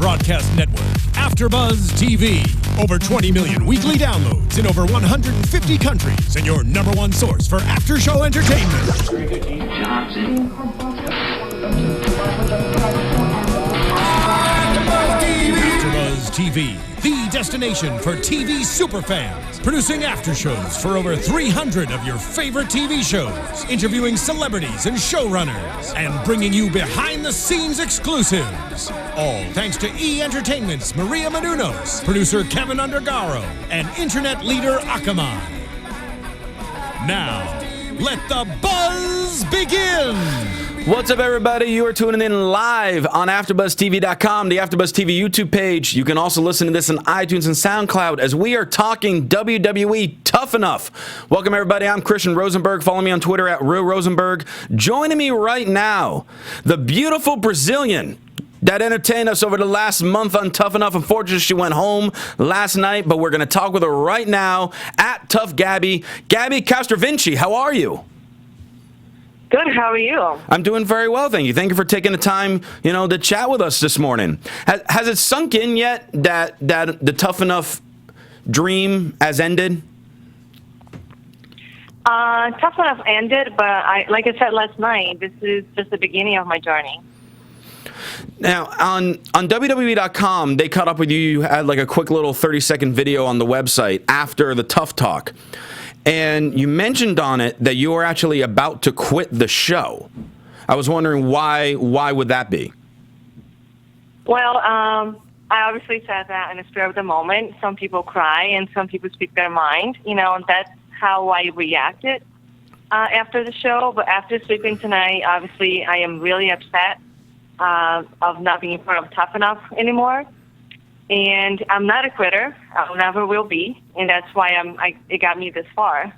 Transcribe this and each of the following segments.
broadcast network, AFTERBUZZ TV. Over 20 million weekly downloads in over 150 countries, and your number one source for after-show entertainment. AFTERBUZZ TV, the destination for TV superfans. Producing after shows for over 300 of your favorite TV shows, interviewing celebrities and showrunners, and bringing you behind-the-scenes exclusives. All thanks to E! Entertainment's Maria Menounos, producer Kevin Undergaro, and internet leader Akamai. Now, let the buzz begin! What's up, everybody? You are tuning in live on AfterBuzzTV.com, the AfterBuzz TV YouTube page. You can also listen to this on iTunes and SoundCloud as we are talking WWE Tough Enough. Welcome, everybody. I'm Christian Rosenberg. Follow me on Twitter at Real Rosenberg. Joining me right now, the beautiful Brazilian that entertained us over the last month on Tough Enough. Unfortunately, she went home last night, but we're going to talk with her right now at Tough Gabi. Gabi Castrovinci, how are you? Good, how are you? I'm doing very well, thank you. Thank you for taking the time, to chat with us this morning. Has it sunk in yet that the Tough Enough dream has ended? Tough Enough ended, but like I said last night, this is just the beginning of my journey. Now, on WWE.com, they caught up with you. You had like a quick little 30-second video on the website after the Tough Talk. And you mentioned on it that you were actually about to quit the show. I was wondering why would that be? Well, I obviously said that in the spirit of the moment. Some people cry and some people speak their mind. And that's how I reacted after the show. But after sleeping tonight, obviously I am really upset of not being part of Tough Enough anymore. And I'm not a quitter. I never will be, and that's why it got me this far.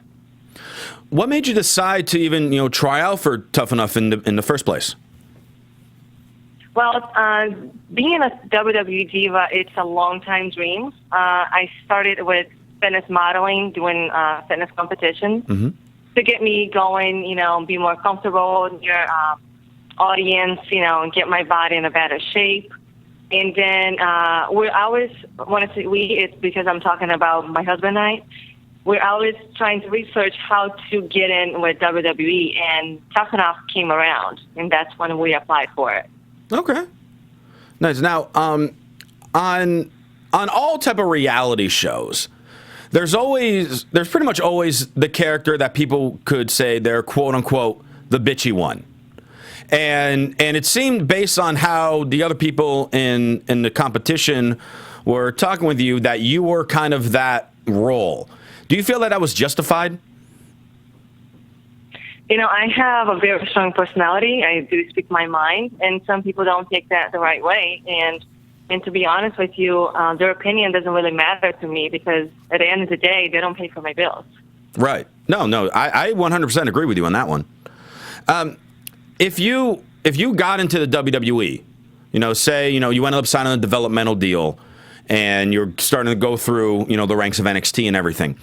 What made you decide to even try out for Tough Enough in the first place? Well, being a WWE diva, it's a long-time dream. I started with fitness modeling, doing fitness competitions to get me going, be more comfortable in your audience, and get my body in a better shape. And then we always want to it's because I'm talking about my husband and I. We're always trying to research how to get in with WWE, and Tough Enough came around, and that's when we applied for it. Okay, nice. Now, on all type of reality shows, there's pretty much always the character that people could say they're quote unquote the bitchy one. And it seemed, based on how the other people in the competition were talking with you, that you were kind of that role. Do you feel that was justified? I have a very strong personality. I do speak my mind, and some people don't take that the right way. And to be honest with you, their opinion doesn't really matter to me because at the end of the day, they don't pay for my bills. Right. No, I 100% agree with you on that one. If you got into the WWE, say, you ended up signing a developmental deal and you're starting to go through, the ranks of NXT and everything,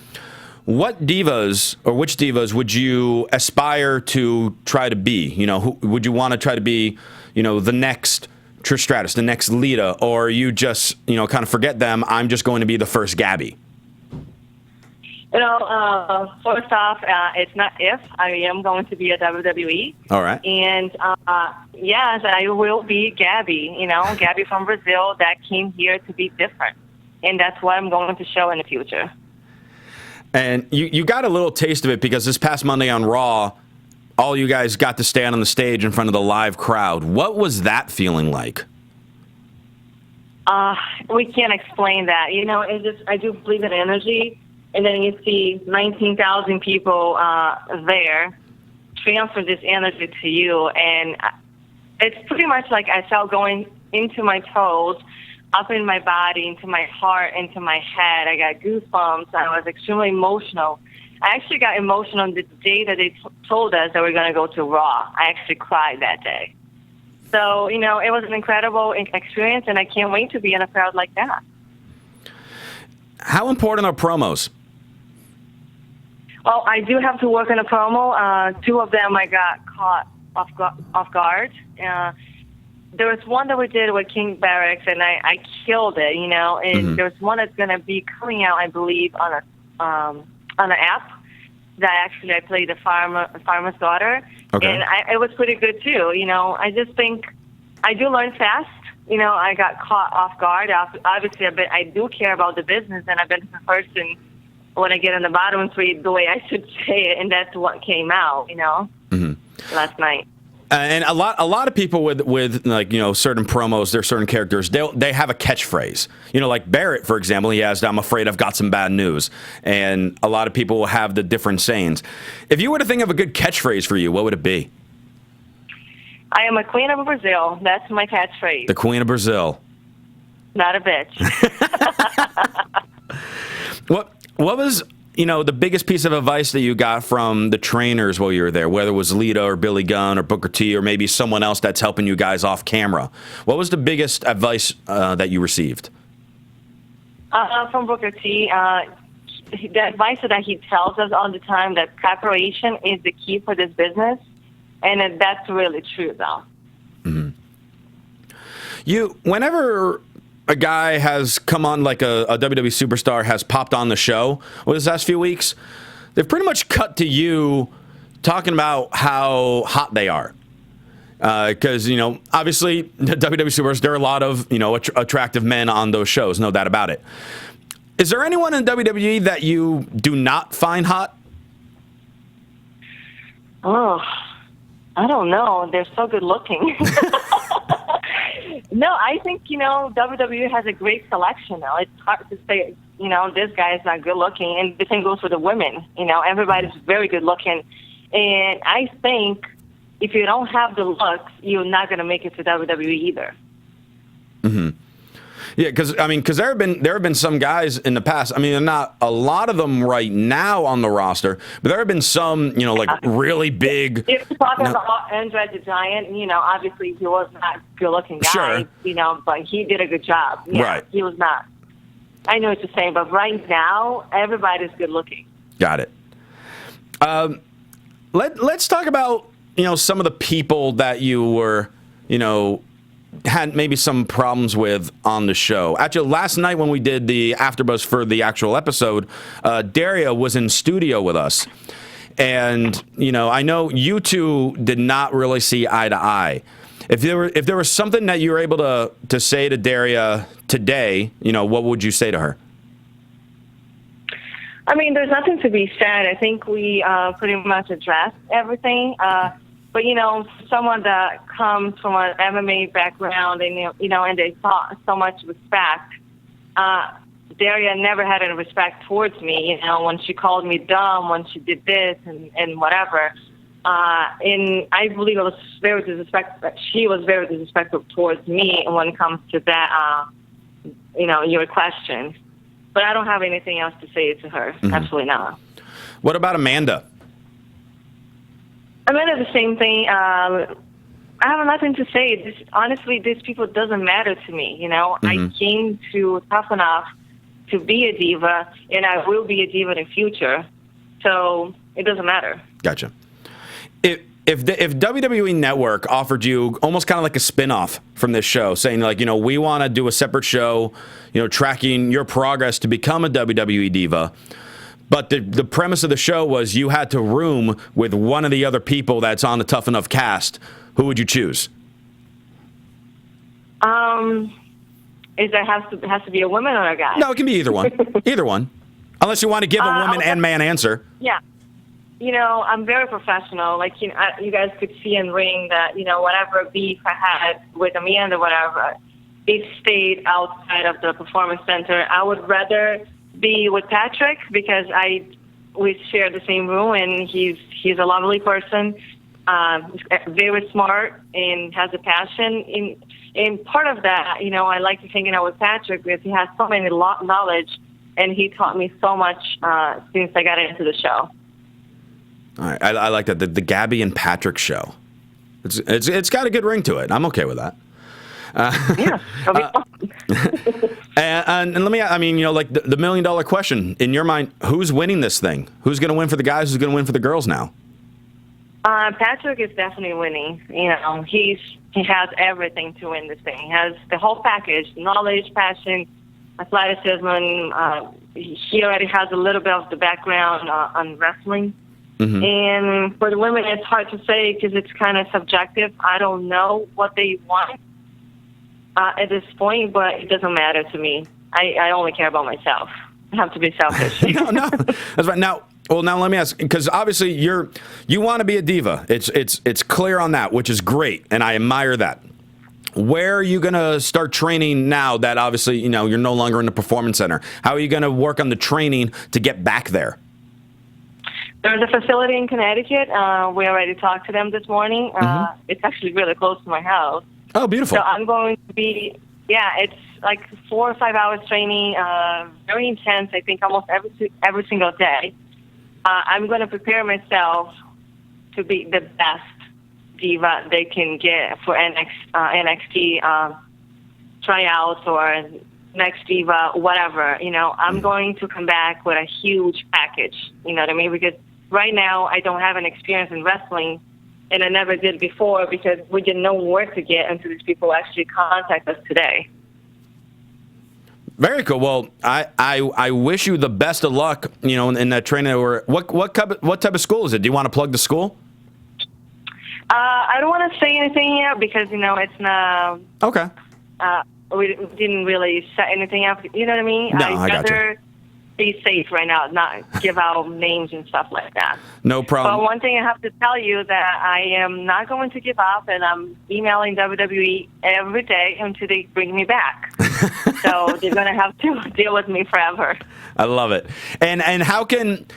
which divas would you aspire to try to be? Who would you want to try to be, the next Trish Stratus, the next Lita, or you just, kind of forget them, I'm just going to be the first Gabi? First off, it's not if. I am going to be a WWE. All right. And, yes, I will be Gabi, Gabi from Brazil that came here to be different. And that's what I'm going to show in the future. And you got a little taste of it because this past Monday on Raw, all you guys got to stand on the stage in front of the live crowd. What was that feeling like? We can't explain that. I do believe in energy. And then you see 19,000 people there transfer this energy to you. And it's pretty much like I felt going into my toes, up in my body, into my heart, into my head. I got goosebumps. I was extremely emotional. I actually got emotional the day that they told us that we're going to go to Raw. I actually cried that day. So, it was an incredible experience, and I can't wait to be in a crowd like that. How important are promos? Well, I do have to work on a promo. Two of them I got caught off guard. there was one that we did with King Barracks, and I killed it, you know. And there's one that's going to be coming out, I believe, on an app that actually I played the farmer's daughter. Okay. And it was pretty good, too. You know, I just think I do learn fast. You know, I got caught off guard. Obviously, I do care about the business, and I've been the person when I get in the bottom three the way I should say it, and that's what came out, you know, last night. And a lot of people with like, you know, certain promos, their certain characters, they have a catchphrase. You know, like Barrett, for example, he has, "I'm afraid I've got some bad news." And a lot of people will have the different sayings. If you were to think of a good catchphrase for you, what would it be? I am a queen of Brazil. That's my catchphrase. The Queen of Brazil. Not a bitch. What was, you know, the biggest piece of advice that you got from the trainers while you were there, whether it was Lita or Billy Gunn or Booker T or maybe someone else that's helping you guys off camera? What was the biggest advice that you received? From Booker T, the advice that he tells us all the time, that preparation is the key for this business, and that's really true, though. Whenever a guy has come on, like a WWE superstar has popped on the show over this last few weeks, they've pretty much cut to you talking about how hot they are. Because, you know, obviously, the WWE superstars, there are a lot of, you know, attractive men on those shows, no doubt about it. Is there anyone in WWE that you do not find hot? Oh, I don't know. They're so good looking. No, I think, you know, WWE has a great selection now. It's hard to say, you know, this guy is not good looking. And the same goes for the women. You know, everybody's very good looking. And I think if you don't have the looks, you're not going to make it to WWE either. Yeah, because there have been some guys in the past. I mean, there are not a lot of them right now on the roster, but there have been some, you know, like really big. If you're talking about Andre the Giant, you know, obviously he was not a good-looking guy, sure, you know, but he did a good job. Yeah, right. He was not. I know what you're saying, but right now everybody's good-looking. Got it. Let's talk about, you know, some of the people that you were, you know, had maybe some problems with on the show. Actually, last night when we did the AfterBuzz for the actual episode, Daria was in studio with us. And, you know, I know you two did not really see eye to eye. If there was something that you were able to say to Daria today, you know, what would you say to her? I mean, there's nothing to be said. I think we pretty much addressed everything. But, you know, someone that comes from an MMA background and, you know, and they saw so much respect, Daria never had any respect towards me, you know, when she called me dumb, when she did this and whatever. And I believe it was very disrespectful. She was very disrespectful towards me when it comes to that, you know, your question. But I don't have anything else to say to her. Absolutely not. What about Amanda? Amanda, the same thing. I have nothing to say. Honestly, these people doesn't matter to me. You know, I came to Tough Enough to be a diva, and I will be a diva in the future. So it doesn't matter. Gotcha. If WWE Network offered you almost kind of like a spin-off from this show, saying like, you know, we want to do a separate show, you know, tracking your progress to become a WWE diva, but the premise of the show was you had to room with one of the other people that's on the Tough Enough cast, who would you choose? Is there has to be a woman or a guy? No, it can be either one. Either one. Unless you want to give a woman and man answer. Yeah. You know, I'm very professional. Like, you know, you guys could see in ring that, you know, whatever beef I had with Amanda or whatever, it stayed outside of the performance center. I would rather be with Patrick because we share the same room, and he's a lovely person, very smart, and has a passion. And part of that, you know, I like to hang out with Patrick because he has so many knowledge, and he taught me so much since I got into the show. All right, I like that, the Gabi and Patrick show. It's got a good ring to it. I'm okay with that. Yeah. And let me, I mean, you know, like the $1 million question in your mind, who's winning this thing? Who's going to win for the guys? Who's going to win for the girls now? Patrick is definitely winning. You know, he has everything to win this thing. He has the whole package: knowledge, passion, athleticism. He already has a little bit of the background on wrestling. Mm-hmm. And for the women, it's hard to say because it's kind of subjective. I don't know what they want at this point, but it doesn't matter to me. I only care about myself. I have to be selfish. No, that's right. Now let me ask, because obviously you want to be a diva. It's clear on that, which is great, and I admire that. Where are you going to start training now that obviously you're no longer in the performance center? How are you going to work on the training to get back there? There's a facility in Connecticut. We already talked to them this morning. It's actually really close to my house. Oh, beautiful. So I'm going to be, it's like 4 or 5 hours training, very intense, I think almost every single day. I'm going to prepare myself to be the best diva they can get for NXT tryouts or Next Diva, whatever. I'm going to come back with a huge package, you know what I mean? Because right now I don't have an experience in wrestling, and I never did before because we didn't know where to get until these people actually contact us today. Very cool. Well, I wish you the best of luck, in that training. Or what type of school is it? Do you want to plug the school? I don't want to say anything yet because it's not. Okay. We didn't really set anything up. You know what I mean? No, I'd I gotcha. rather be safe right now, not give out names and stuff like that. No problem. But one thing I have to tell you that I am not going to give up, and I'm emailing WWE every day until they bring me back. So they're going to have to deal with me forever. I love it. And how can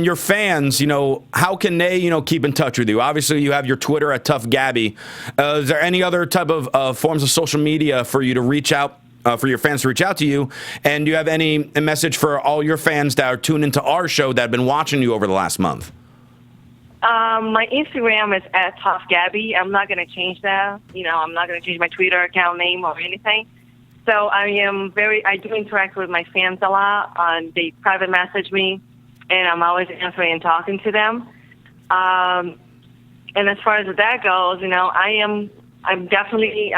your fans, how can they, keep in touch with you? Obviously, you have your Twitter at Tough Gabi. Is there any other type of forms of social media for you to reach out, for your fans to reach out to you? And do you have any message for all your fans that are tuned into our show that have been watching you over the last month? My Instagram is at Tough Gabi. I'm not going to change that. I'm not going to change my Twitter account name or anything. So I do interact with my fans a lot. They private message me, and I'm always answering and talking to them. And as far as that goes, I'm definitely,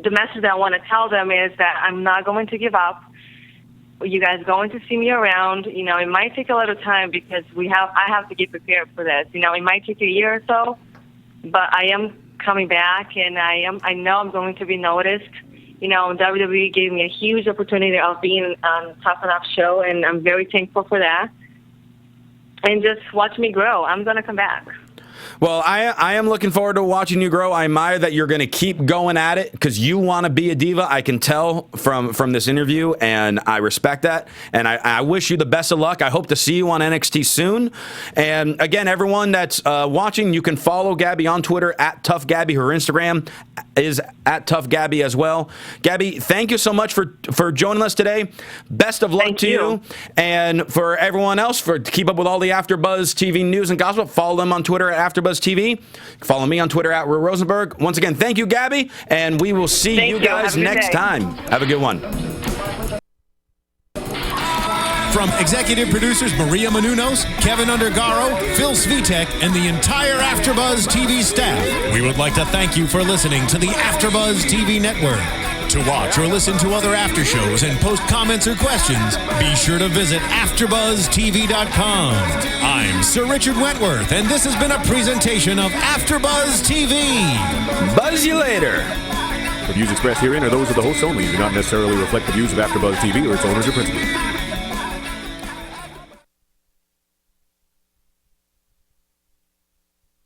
the message that I want to tell them is that I'm not going to give up. You guys are going to see me around. It might take a little time because I have to get prepared for this. It might take a year or so, but I am coming back, and I know I'm going to be noticed. WWE gave me a huge opportunity of being on Tough Enough show, and I'm very thankful for that. And just watch me grow. I'm going to come back. Well, I am looking forward to watching you grow. I admire that you're going to keep going at it because you want to be a diva. I can tell from this interview, and I respect that. And I wish you the best of luck. I hope to see you on NXT soon. And again, everyone that's watching, you can follow Gabi on Twitter at Tough Gabi. Her Instagram is at Tough Gabi as well. Gabi, thank you so much for joining us today. Best of luck to you. And for everyone else, to keep up with all the AfterBuzz TV news and gossip, follow them on Twitter at AfterBuzz TV. Follow me on Twitter at Rosenberg. Once again, thank you, Gabi, and we will see you guys next time. Have a good one. From executive producers Maria Menounos, Kevin Undergaro, Phil Svitek, and the entire AfterBuzz TV staff, we would like to thank you for listening to the AfterBuzz TV network. To watch or listen to other after shows and post comments or questions, be sure to visit AfterBuzzTV.com. I'm Sir Richard Wentworth, and this has been a presentation of AfterBuzz TV. Buzz you later. The views expressed herein are those of the hosts only and do not necessarily reflect the views of AfterBuzz TV or its owners or principals.